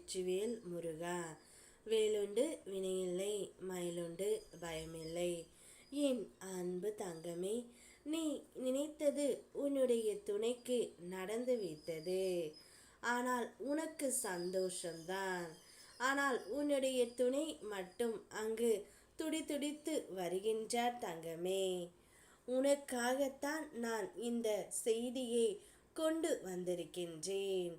வெற்றிவேல் முருகா. வேலுண்டு வினையில்லை, மயிலுண்டு பயமில்லை. என் அன்பு தங்கமே, நீ நினைத்தது உன்னுடைய துணைக்கு நடந்து விட்டது. ஆனால் உனக்கு சந்தோஷம்தான். ஆனால் உன்னுடைய துணை மட்டும் அங்கு துடிதுடித்து வருகின்றார் தங்கமே. உனக்காகத்தான் நான் இந்த செய்தியை கொண்டு வந்திருக்கின்றேன்.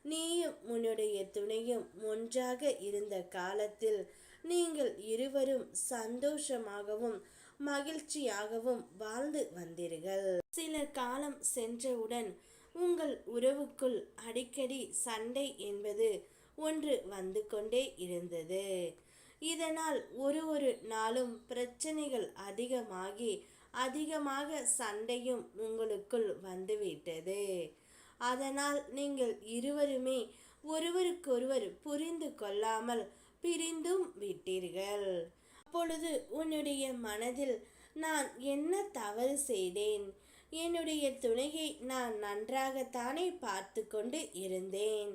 நீயும் உன்னுடைய துணையும் ஒன்றாக இருந்த காலத்தில் நீங்கள் இருவரும் சந்தோஷமாகவும் மகிழ்ச்சியாகவும் வாழ்ந்து வந்தீர்கள். சில காலம் சென்றவுடன் உங்கள் உறவுக்குள் அடிக்கடி சண்டை என்பது ஒன்று வந்து கொண்டே இருந்தது. இதனால் ஒரு நாளும் பிரச்சனைகள் அதிகமாக சண்டையும் உங்களுக்குள் வந்துவிட்டது. அதனால் நீங்கள் இருவருமே ஒருவருக்கொருவர் புரிந்து கொள்ளாமல் பிரிந்தும் விட்டீர்கள். அப்பொழுது உன்னுடைய மனதில் நான் என்ன தவறு செய்தேன்? என்னுடைய துணையை நான் நன்றாகத்தானே பார்த்து கொண்டு இருந்தேன்.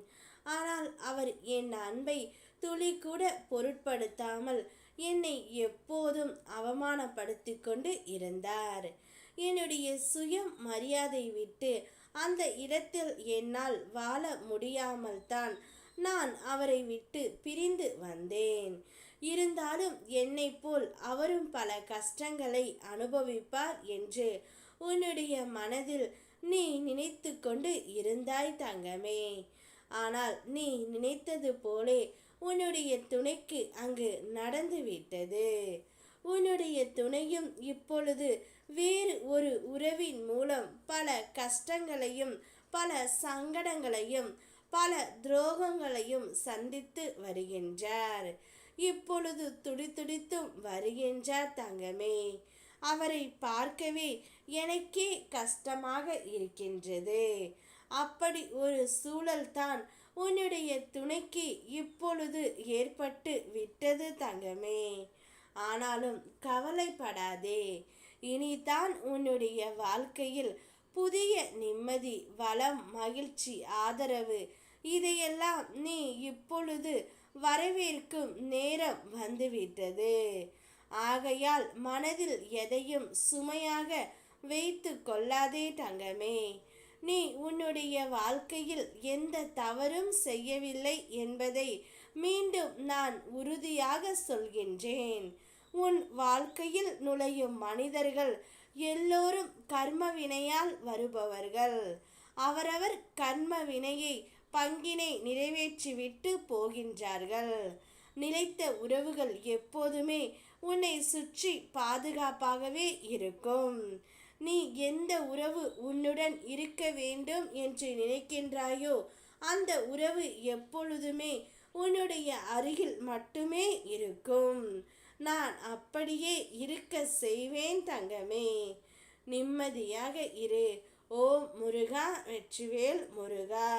ஆனால் அவர் என் அன்பை துளி கூட பொருட்படுத்தாமல் என்னை எப்போதும் அவமானப்படுத்தி கொண்டு இருந்தார். என்னுடைய சுய மரியாதை விட்டு அந்த இடத்தில் என்னால் வாழ முடியாமல் தான் நான் அவரை விட்டு பிரிந்து வந்தேன். இருந்தாலும் என்னை போல் அவரும் பல கஷ்டங்களை அனுபவிப்பார் என்று உன்னுடைய மனதில் நீ நினைத்து கொண்டு இருந்தாய் தங்கமே. ஆனால் நீ நினைத்தது போலே உன்னுடைய துணைக்கு அங்கு நடந்து விட்டது. உன்னுடைய துணையும் இப்பொழுது வேறு ஒரு உறவின் மூலம் பல கஷ்டங்களையும் பல சங்கடங்களையும் பல துரோகங்களையும் சந்தித்து வருகின்றார். இப்பொழுது துடிதுடித்தும் வருகின்றார் தங்கமே. அவரை பார்க்கவே எனக்கே கஷ்டமாக இருக்கின்றது. அப்படி ஒரு சூழல்தான் உன்னுடைய துணைக்கு இப்பொழுது ஏற்பட்டு விட்டது தங்கமே. ஆனாலும் கவலைப்படாதே. இனிதான் உன்னுடைய வாழ்க்கையில் புதிய நிம்மதி, வளம், மகிழ்ச்சி, ஆதரவு இதையெல்லாம் நீ இப்பொழுது வரவேற்கும் நேரம் வந்துவிட்டது. ஆகையால் மனதில் எதையும் சுமையாக வைத்து கொள்ளாதே தங்கமே. நீ உன்னுடைய வாழ்க்கையில் எந்த தவறும் செய்யவில்லை என்பதை மீண்டும் நான் உறுதியாக சொல்கின்றேன். உன் வாழ்க்கையில் நுழையும் மனிதர்கள் எல்லோரும் கர்ம வினையால் வருபவர்கள். அவரவர் கர்ம வினையை பங்கினை நிறைவேற்றிவிட்டு போகின்றார்கள். நிலைத்த உறவுகள் எப்போதுமே உன்னை சுற்றி பாதுகாப்பாகவே இருக்கும். நீ எந்த உறவு உன்னுடன் இருக்க வேண்டும் என்று நினைக்கின்றாயோ அந்த உறவு எப்பொழுதுமே உன்னுடைய அருகில் மட்டுமே இருக்கும். நான் அப்படியே இருக்க செய்வேன் தங்கமே. நிம்மதியாக இரு. ஓம் முருகா. வெற்றிவேல் முருகா.